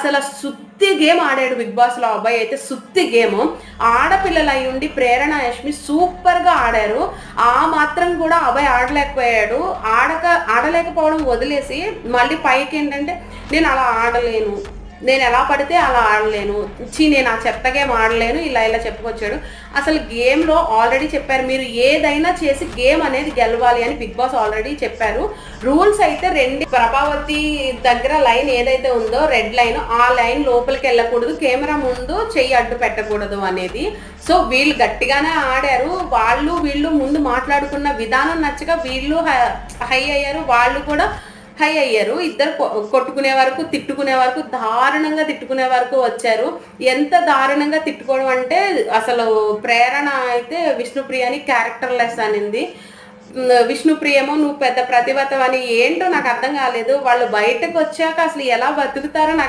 అసలు సుత్తి గేమ్ ఆడాడు బిగ్ బాస్లో. అబ్బాయి అయితే సుత్తి గేమ్. ఆడపిల్లలు అయి ఉండి ప్రేరణ, యష్మి సూపర్గా ఆడారు. ఆ మాత్రం కూడా అబ్బాయి ఆడలేకపోయాడు. ఆడలేకపోవడం వదిలేసి మళ్ళీ పైకి ఏంటంటే నేను అలా ఆడలేను, నేను ఎలా పడితే అలా ఆడలేను, నేను ఆ చెత్త గేమ్ ఆడలేను, ఇలా చెప్పుకొచ్చాడు. అసలు గేమ్లో ఆల్రెడీ చెప్పారు, మీరు ఏదైనా చేసి గేమ్ అనేది గెలవాలి అని బిగ్ బాస్ ఆల్రెడీ చెప్పారు. రూల్స్ అయితే రెండు, ప్రభావతి దగ్గర లైన్ ఏదైతే ఉందో రెడ్ లైన్, ఆ లైన్ లోపలికి వెళ్ళకూడదు, కెమెరా ముందు చెయ్యి అడ్డు పెట్టకూడదు అనేది. సో వీళ్ళు గట్టిగానే ఆడారు. వీళ్ళు ముందు మాట్లాడుకున్న విధానం నచ్చక వీళ్ళు హై అయ్యారు, వాళ్ళు కూడా హై అయ్యారు. ఇద్దరు కొట్టుకునే వరకు, తిట్టుకునే వరకు, దారుణంగా తిట్టుకునే వరకు వచ్చారు. ఎంత దారుణంగా తిట్టుకోవడం అంటే అసలు ప్రేరణ అయితే విష్ణుప్రియని క్యారెక్టర్లెస్ అనింది. విష్ణుప్రియ ఏమో నువ్వు పెద్ద ప్రతిభతవని, ఏంటో నాకు అర్థం కాలేదు. వాళ్ళు బయటకు వచ్చాక అసలు ఎలా బతుకుతారో నాకు